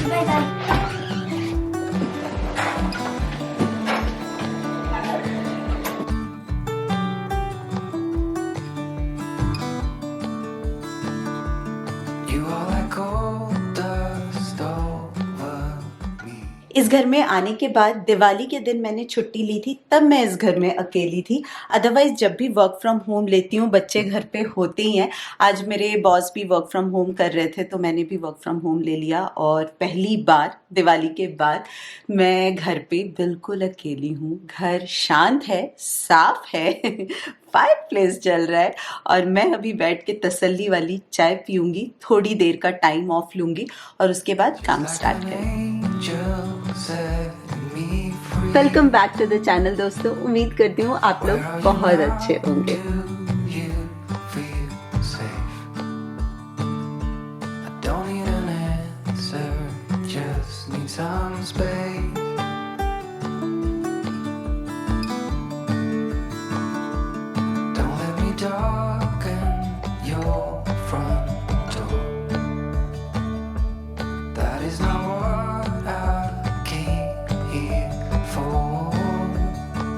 Bye bye. You are like gold dust over me. इस घर में आने के बाद दिवाली के दिन मैंने छुट्टी ली थी, तब मैं इस घर में अकेली थी। अदरवाइज जब भी वर्क फ्रॉम होम लेती हूँ, बच्चे घर पे होते ही हैं। आज मेरे बॉस भी वर्क फ्रॉम होम कर रहे थे तो मैंने भी वर्क फ्रॉम होम ले लिया और पहली बार दिवाली के बाद मैं घर पे बिल्कुल अकेली हूँ। घर शांत है, साफ है, फायर प्लेस जल रहा है और मैं अभी बैठ के तसल्ली वाली चाय पीऊंगी, थोड़ी देर का टाइम ऑफ लूंगी और उसके बाद काम स्टार्ट करेंगे। Welcome back to the channel दोस्तों। उम्मीद करती हूँ आप लोग बहुत अच्छे होंगे।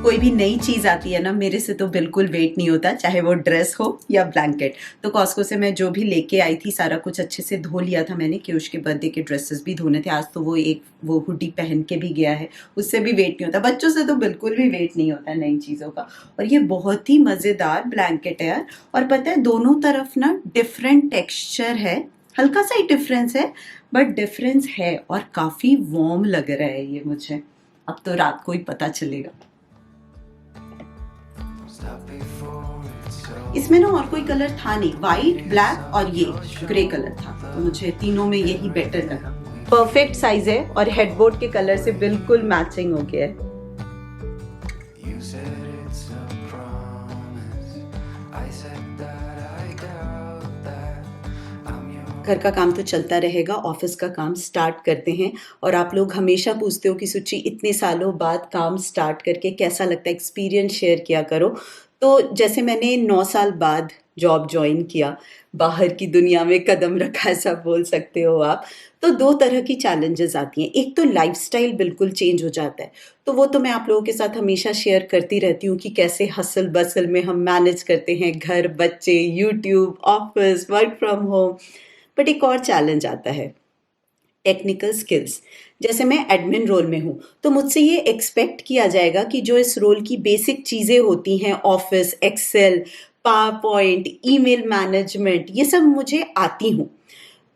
कोई भी नई चीज आती है ना, मेरे से तो बिल्कुल वेट नहीं होता, चाहे वो ड्रेस हो या ब्लैंकेट। तो कॉस्को से मैं जो भी लेके आई थी सारा कुछ अच्छे से धो लिया था मैंने, कि उसके बर्थडे के ड्रेसेस भी धोने थे। आज तो वो हुडी पहन के भी गया है, उससे भी वेट नहीं होता। बच्चों से तो बिल्कुल भी वेट नहीं होता नई चीज़ों का। और ये बहुत ही मज़ेदार ब्लैंकेट है यार। और पता है दोनों तरफ ना डिफरेंट टेक्सचर है, हल्का सा ही डिफरेंस है बट डिफरेंस है और काफ़ी वार्म लग रहा है ये मुझे। अब तो रात को ही पता चलेगा। इसमें ना और कोई कलर था नहीं, वाइट, ब्लैक और ये ग्रे कलर था, तो मुझे तीनों में यही बेटर लगा। परफेक्ट साइज है और हेडबोर्ड के कलर से बिल्कुल मैचिंग हो गया है। घर का काम तो चलता रहेगा, ऑफिस का काम स्टार्ट करते हैं। और आप लोग हमेशा पूछते हो कि सुची इतने सालों बाद काम स्टार्ट करके कैसा लगता है, एक्सपीरियंस शेयर किया करो। तो जैसे मैंने 9 साल बाद जॉब ज्वाइन किया, बाहर की दुनिया में कदम रखा, ऐसा बोल सकते हो आप। तो 2 तरह की चैलेंजेस आती हैं। एक तो लाइफस्टाइल बिल्कुल चेंज हो जाता है, तो वो तो मैं आप लोगों के साथ हमेशा शेयर करती रहती हूँ कि कैसे हसल बसल में हम मैनेज करते हैं घर, बच्चे, YouTube, office, work from home. But एक और चैलेंज आता है, टेक्निकल स्किल्स। जैसे मैं एडमिन रोल में हूँ तो मुझसे ये एक्सपेक्ट किया जाएगा कि जो इस रोल की बेसिक चीज़ें होती हैं, office, Excel, PowerPoint, email management, ये सब मुझे आती हूँ।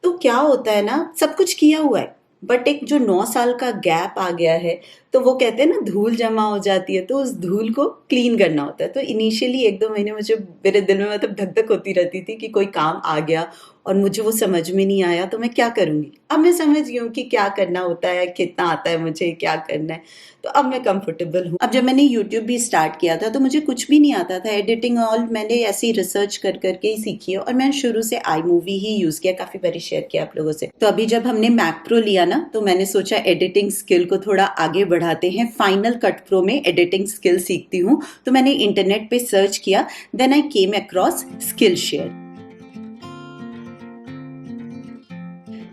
तो क्या होता है ना, सब कुछ किया हुआ है बट एक जो 9 साल का गैप आ गया है, तो वो कहते हैं ना धूल जमा हो जाती है, तो उस धूल को क्लीन करना होता है। तो इनिशियली 1-2 महीने मुझे मेरे दिल में मतलब धक धक होती रहती थी कि कोई काम आ गया और मुझे वो समझ में नहीं आया तो मैं क्या करूँगी। अब मैं समझ गई हूँ कि क्या करना होता है, कितना आता है मुझे, क्या करना है, तो अब मैं कंफर्टेबल हूँ। अब जब मैंने यूट्यूब भी स्टार्ट किया था तो मुझे कुछ भी नहीं आता था, एडिटिंग ऑल मैंने ऐसे ही रिसर्च कर करके ही सीखी है। और मैंने शुरू से आई मूवी ही यूज़ किया, काफ़ी बारी शेयर किया आप लोगों से। तो अभी जब हमने मैक प्रो लिया ना, तो मैंने सोचा एडिटिंग स्किल को थोड़ा आगे बढ़ाते हैं, फाइनल कट प्रो में एडिटिंग स्किल सीखती हूँ। तो मैंने इंटरनेट पे सर्च किया, then I came across Skillshare.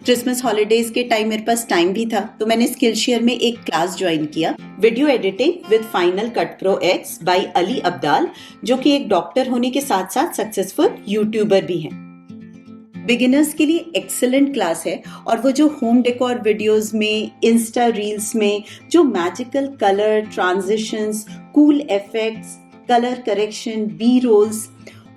Christmas holidays के टाइम मेरे पास टाइम भी था, तो मैंने स्किल शेयर में एक क्लास ज्वाइन किया, video editing with Final Cut Pro X by Ali Abdaal, जो कि एक डॉक्टर होने के साथ साथ सक्सेसफुल यूट्यूबर भी हैं। बिगिनर्स के लिए एक्सेलेंट क्लास है। और वो जो होम डेकोर वीडियोस में, इंस्टा रील्स में जो magical colour transitions, cool effects, colour correction, B rolls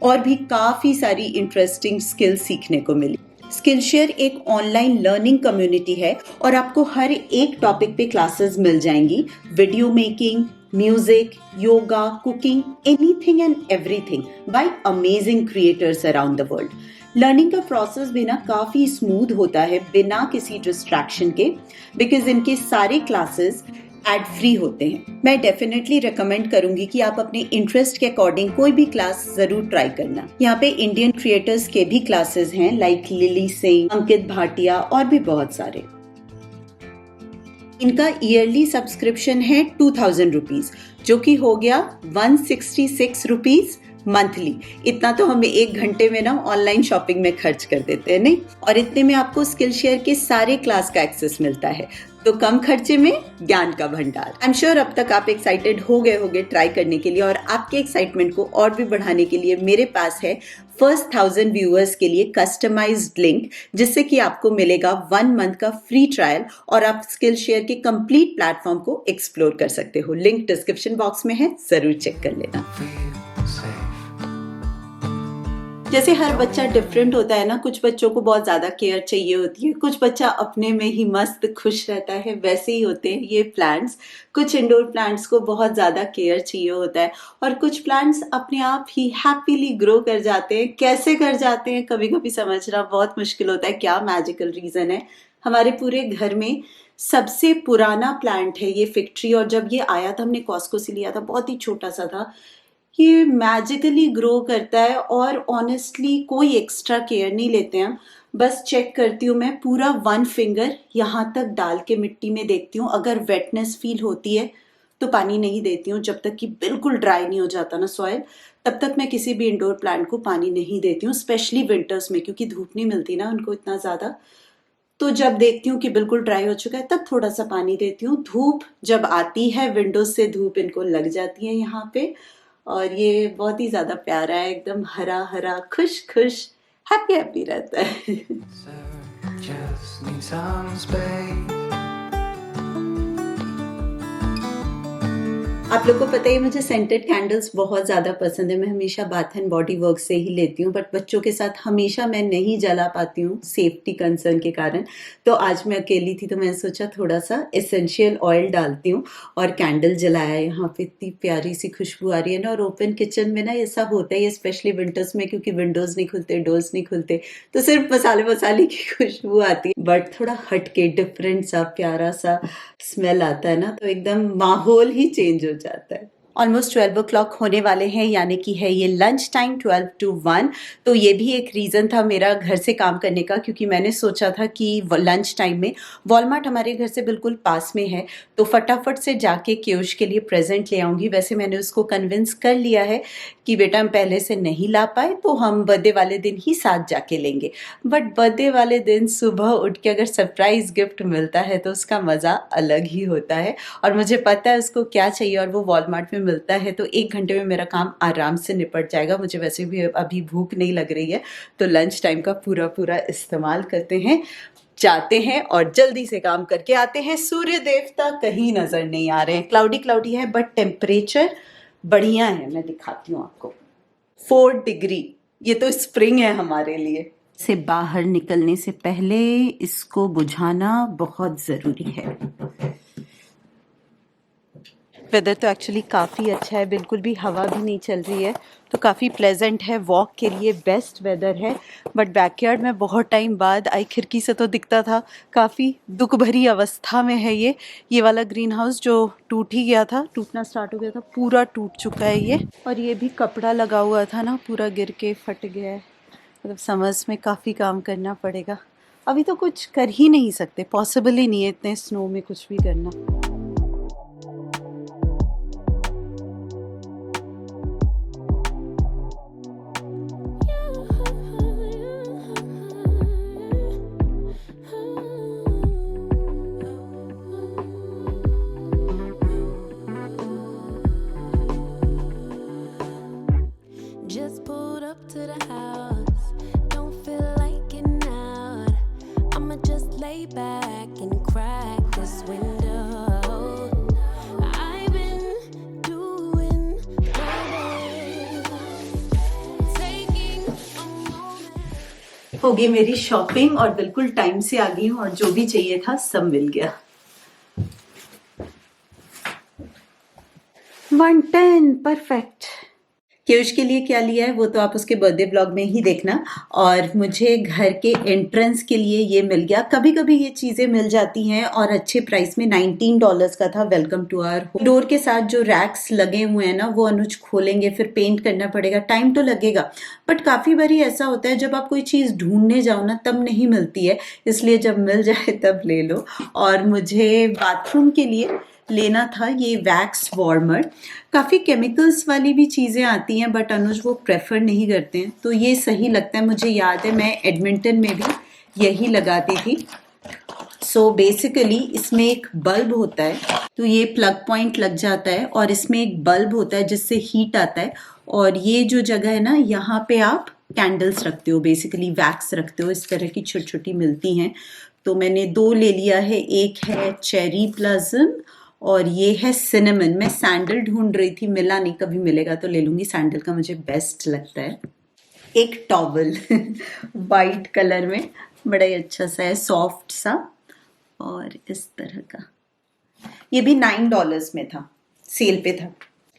और भी काफ़ी सारी इंटरेस्टिंग स्किल्स सीखने को मिली। स्किल शेयर एक ऑनलाइन लर्निंग कम्युनिटी है और आपको हर एक टॉपिक पे क्लासेस मिल जाएंगी, video making, music, yoga, cooking, anything and everything by amazing creators around the world. Learning का प्रोसेस भी ना काफ़ी स्मूथ होता है बिना किसी डिस्ट्रैक्शन के, बिकॉज इनके सारे क्लासेस एड फ्री होते हैं। मैं डेफिनेटली रिकमेंड करूंगी कि आप अपने इंटरेस्ट के अकॉर्डिंग कोई भी क्लास जरूर ट्राई करना। यहाँ पे इंडियन क्रिएटर्स के भी क्लासेस हैं, लाइक लिली सिंह, अंकित भाटिया और भी बहुत सारे। इनका ईयरली सब्सक्रिप्शन है 2000 रुपीज, जो कि हो गया 166 रुपीज मंथली। इतना तो हम 1 घंटे में ना ऑनलाइन शॉपिंग में खर्च कर देते हैं, नहीं? और इतने में आपको स्किल शेयर के सारे क्लास का एक्सेस मिलता है। तो कम खर्चे में ज्ञान का भंडार। आई एम श्योर अब तक आप एक्साइटेड हो गए होंगे ट्राई करने के लिए, और आपके एक्साइटमेंट को और भी बढ़ाने के लिए मेरे पास है फर्स्ट 1000 व्यूअर्स के लिए कस्टमाइज्ड लिंक, जिससे कि आपको मिलेगा 1 मंथ का फ्री ट्रायल और आप स्किल शेयर के कंप्लीट प्लेटफॉर्म को एक्सप्लोर कर सकते हो। लिंक डिस्क्रिप्शन बॉक्स में है, जरूर चेक कर लेना। Feel safe. जैसे हर बच्चा डिफरेंट होता है ना, कुछ बच्चों को बहुत ज़्यादा केयर चाहिए होती है, कुछ बच्चा अपने में ही मस्त खुश रहता है, वैसे ही होते हैं ये प्लांट्स। कुछ इंडोर प्लांट्स को बहुत ज़्यादा केयर चाहिए होता है, और कुछ प्लांट्स अपने आप ही हैप्पीली ग्रो कर जाते हैं। कैसे कर जाते हैं कभी कभी समझना बहुत मुश्किल होता है, क्या मैजिकल रीज़न है। हमारे पूरे घर में सबसे पुराना प्लांट है ये फिग ट्री, और जब ये आया था हमने कॉस्को से लिया था, बहुत ही छोटा सा था। ये मैजिकली ग्रो करता है, और ऑनेस्टली कोई एक्स्ट्रा केयर नहीं लेते हैं हम। बस चेक करती हूँ मैं, पूरा 1 फिंगर यहाँ तक डाल के मिट्टी में देखती हूँ। अगर वेटनेस फील होती है तो पानी नहीं देती हूँ, जब तक कि बिल्कुल ड्राई नहीं हो जाता ना सॉइल, तब तक मैं किसी भी इंडोर प्लांट को पानी नहीं देती हूँ, स्पेशली विंटर्स में, क्योंकि धूप नहीं मिलती ना उनको इतना ज़्यादा। तो जब देखती हूँ कि बिल्कुल ड्राई हो चुका है तब थोड़ा सा पानी देती हूँ। धूप जब आती है, विंडोज से धूप इनको लग जाती है यहाँ पे, और ये बहुत ही ज़्यादा प्यारा है, एकदम हरा हरा, खुश खुश, हैप्पी हैप्पी रहता है। Sir, just need some space. आप लोग को पता ही है, मुझे सेंटेड कैंडल्स बहुत ज़्यादा पसंद है। मैं हमेशा बाथ एंड बॉडी वर्क से ही लेती हूँ, बट बच्चों के साथ हमेशा मैं नहीं जला पाती हूँ सेफ्टी कंसर्न के कारण। तो आज मैं अकेली थी तो मैंने सोचा थोड़ा सा एसेंशियल ऑयल डालती हूँ और कैंडल जलाया। यहाँ पे इतनी प्यारी सी खुशबू आ रही है ना, और ओपन किचन में ना ये सब होता है, स्पेशली विंटर्स में, क्योंकि विंडोज़ नहीं खुलते, डोर्स नहीं खुलते, तो सिर्फ मसाले मसाले की खुशबू आती है। बट थोड़ा हटके डिफरेंट सा प्यारा सा स्मेल आता है ना, तो एकदम माहौल ही चेंज हो जाता है। ऑलमोस्ट 12 o'clock होने वाले हैं, यानी कि है ये लंच टाइम 12 to 1। तो ये भी एक रीज़न था मेरा घर से काम करने का, क्योंकि मैंने सोचा था कि लंच टाइम में वॉलमार्ट हमारे घर से बिल्कुल पास में है, तो फटाफट से जाके क्योश के लिए प्रेजेंट ले आऊँगी। वैसे मैंने उसको कन्विंस कर लिया है कि बेटा हम पहले से नहीं ला पाए तो हम बर्थडे वाले दिन ही साथ जाके लेंगे। बट बर्थडे वाले दिन सुबह उठ के अगर सरप्राइज़ गिफ्ट मिलता है तो उसका मज़ा अलग ही होता है, और मुझे पता है उसको क्या चाहिए, और वो वॉलमार्ट में मिलता है। तो 1 घंटे में मेरा काम आराम से निपट जाएगा। मुझे वैसे भी अभी भूख नहीं लग रही है, तो लंच टाइम का पूरा इस्तेमाल करते हैं, जाते हैं और जल्दी से काम करके आते हैं। सूर्य देवता कहीं नज़र नहीं आ रहे हैं, क्लाउडी है, बट टेम्परेचर बढ़िया है। मैं दिखाती हूँ आपको, 4 डिग्री, ये तो स्प्रिंग है हमारे लिए। से बाहर निकलने से पहले इसको बुझाना बहुत ज़रूरी है। वेदर तो एक्चुअली काफ़ी अच्छा है, बिल्कुल भी हवा भी नहीं चल रही है, तो काफ़ी प्लेजेंट है, वॉक के लिए बेस्ट वेदर है। बट बैकयार्ड में बहुत टाइम बाद आई, खिड़की से तो दिखता था, काफ़ी दुख भरी अवस्था में है ये वाला ग्रीन हाउस जो टूट ही गया था, टूटना स्टार्ट हो गया था, पूरा टूट चुका है ये। और ये भी कपड़ा लगा हुआ था ना, पूरा गिर के फट गया है। मतलब समझ में काफ़ी काम करना पड़ेगा। अभी तो कुछ कर ही नहीं सकते, पॉसिबल ही नहीं है इतने स्नो में कुछ भी करना। Just pulled up to the house. Don't feel like getting out. I'ma just lay back and crack this window. I've been doing my best, taking a moment. हो गई मेरी शॉपिंग और बिल्कुल टाइम से आ गई हूँ, और जो भी चाहिए था सब मिल गया। 110 परफेक्ट। क्योश के लिए क्या लिया है वो तो आप उसके बर्थडे ब्लॉग में ही देखना। और मुझे घर के एंट्रेंस के लिए ये मिल गया। कभी कभी ये चीज़ें मिल जाती हैं और अच्छे प्राइस में, $19 का था। Welcome to our home. Door के साथ जो रैक्स लगे हुए हैं ना, वो अनुज खोलेंगे, फिर पेंट करना पड़ेगा, टाइम तो लगेगा। बट काफ़ी बारी ऐसा होता है जब आप कोई चीज़ ढूंढने जाओ ना तब नहीं मिलती है, इसलिए जब मिल जाए तब ले लो। और मुझे बाथरूम के लिए लेना था ये वैक्स वार्मर। काफ़ी केमिकल्स वाली भी चीज़ें आती हैं बट अनुज वो प्रेफर नहीं करते हैं, तो ये सही लगता है। मुझे याद है मैं एडमिंटन में भी यही लगाती थी। सो बेसिकली इसमें एक बल्ब होता है, तो ये प्लग पॉइंट लग जाता है और इसमें एक बल्ब होता है जिससे हीट आता है, और ये जो जगह है ना यहाँ पे आप कैंडल्स रखते हो, बेसिकली वैक्स रखते हो। इस तरह की छोटी छोटी मिलती हैं, तो मैंने 2 ले लिया है। एक है चेरी प्लज़म और ये है सिनेमन। मैं सैंडल ढूंढ रही थी, मिला नहीं, कभी मिलेगा तो ले लूँगी। सैंडल का मुझे बेस्ट लगता है। एक टॉवल वाइट कलर में, बड़ा ही अच्छा सा है, सॉफ्ट सा, और इस तरह का। ये भी $9 में था, सेल पे था।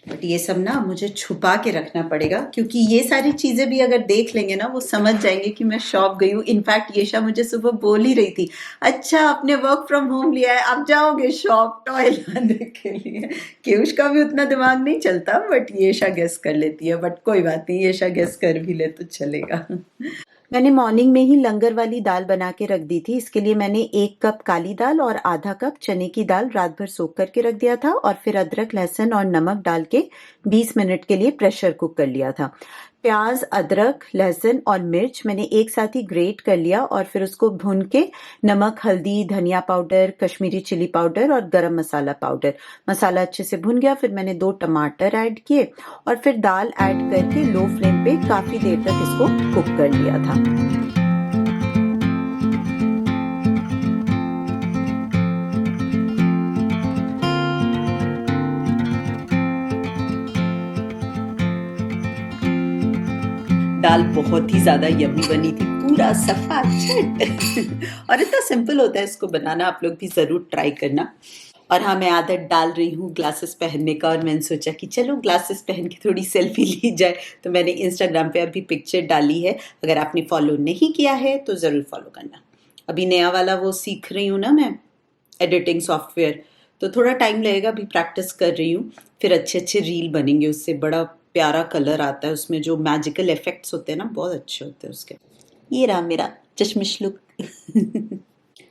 बट ये सब ना मुझे छुपा के रखना पड़ेगा, क्योंकि ये सारी चीज़ें भी अगर देख लेंगे ना वो समझ जाएंगे कि मैं शॉप गई हूँ। इनफैक्ट येशा मुझे सुबह बोल ही रही थी, अच्छा आपने वर्क फ्रॉम होम लिया है, आप जाओगे शॉप टॉय लाने के लिए। कि उसका भी उतना दिमाग नहीं चलता, बट येशा गेस कर लेती है। बट कोई बात नहीं, येशा गेस कर भी ले तो चलेगा। मैंने मॉर्निंग में ही लंगर वाली दाल बना के रख दी थी। इसके लिए मैंने 1 कप काली दाल और आधा कप चने की दाल रात भर सोख करके रख दिया था, और फिर अदरक, लहसुन और नमक डाल के 20 मिनट के लिए प्रेशर कुक कर लिया था। प्याज, अदरक, लहसुन और मिर्च मैंने एक साथ ही ग्रेट कर लिया, और फिर उसको भून के नमक, हल्दी, धनिया पाउडर, कश्मीरी चिली पाउडर और गरम मसाला पाउडर, मसाला अच्छे से भुन गया। फिर मैंने 2 टमाटर ऐड किए और फिर दाल ऐड करके लो फ्लेम पे काफ़ी देर तक इसको कुक कर लिया था। दाल बहुत ही ज़्यादा यम्मी बनी थी, पूरा सफा छट और इतना सिंपल होता है इसको बनाना, आप लोग भी ज़रूर ट्राई करना। और हाँ, मैं आदत डाल रही हूँ ग्लासेस पहनने का, और मैंने सोचा कि चलो ग्लासेस पहन के थोड़ी सेल्फी ली जाए, तो मैंने इंस्टाग्राम पे अभी पिक्चर डाली है। अगर आपने फॉलो नहीं किया है तो ज़रूर फॉलो करना। अभी नया वाला वो सीख रही हूँ ना मैं, एडिटिंग सॉफ्टवेयर, तो थोड़ा टाइम लगेगा, अभी प्रैक्टिस कर रही हूँ। फिर अच्छे अच्छे रील बनेंगे उससे, बड़ा प्यारा कलर आता है उसमें, जो मैजिकल इफेक्ट्स होते हैं ना बहुत अच्छे होते हैं उसके। ये रहा मेरा चश्मिश लुक।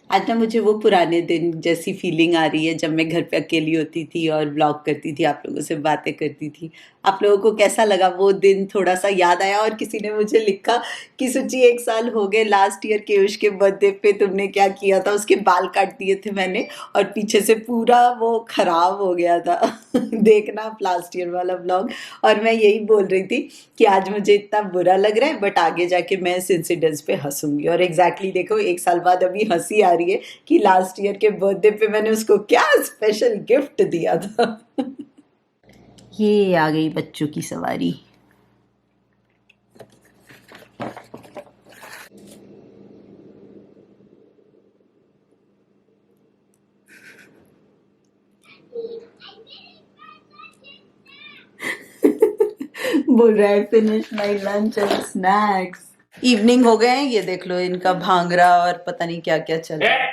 आज ना मुझे वो पुराने दिन जैसी फीलिंग आ रही है जब मैं घर पे अकेली होती थी और व्लॉग करती थी, आप लोगों से बातें करती थी। आप लोगों को कैसा लगा वो दिन? थोड़ा सा याद आया। और किसी ने मुझे लिखा कि सुची 1 साल हो गए, लास्ट ईयर केयुष के बर्थडे पे तुमने क्या किया था? उसके बाल काट दिए थे मैंने और पीछे से पूरा वो खराब हो गया था। देखना आप लास्ट ईयर वाला व्लॉग। और मैं यही बोल रही थी कि आज मुझे इतना बुरा लग रहा है, बट आगे जाके मैं इस इंसिडेंट्स पे हंसूंगी। और एग्जैक्टली देखो 1 साल बाद अभी हंसी आ रही है कि लास्ट ईयर के बर्थडे पे मैंने उसको क्या स्पेशल गिफ्ट दिया था। ये आ गई बच्चों की सवारी। बोल रहा है finish my lunch and snacks. Evening हो गए हैं, ये देख लो इनका भांगड़ा और पता नहीं क्या क्या चल रहा है।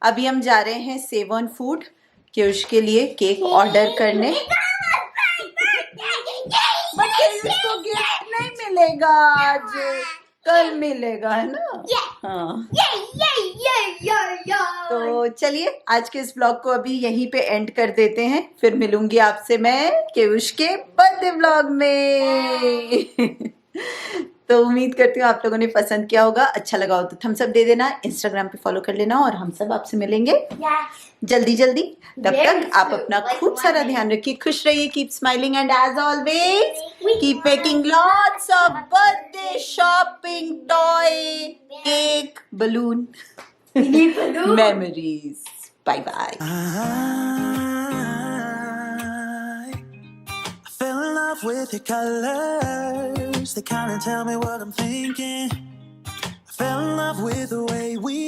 अभी हम जा रहे हैं सेवन फूड कि उसके लिए केक ऑर्डर करने। बट उसको गिफ्ट नहीं मिलेगा आज, कल मिलेगा, है ना? हाँ। तो चलिए आज के इस ब्लॉग को अभी यहीं पे एंड कर देते हैं, फिर मिलूंगी आपसे मैं केयुष के बर्थडे ब्लॉग में। तो उम्मीद करती हूँ आप लोगों ने पसंद किया होगा। अच्छा लगा हो तो थम्स अप दे देना, इंस्टाग्राम पे फॉलो कर लेना, और हम सब आपसे मिलेंगे जल्दी जल्दी। तब तक आप अपना खूब सारा ध्यान रखिए, खुश रहिए, keep smiling, and as always keep making lots of birthday shopping, toy, cake, balloon, memories. Bye bye. I fell in love with your colors. They kind of tell me what I'm thinking. I fell in love with the way we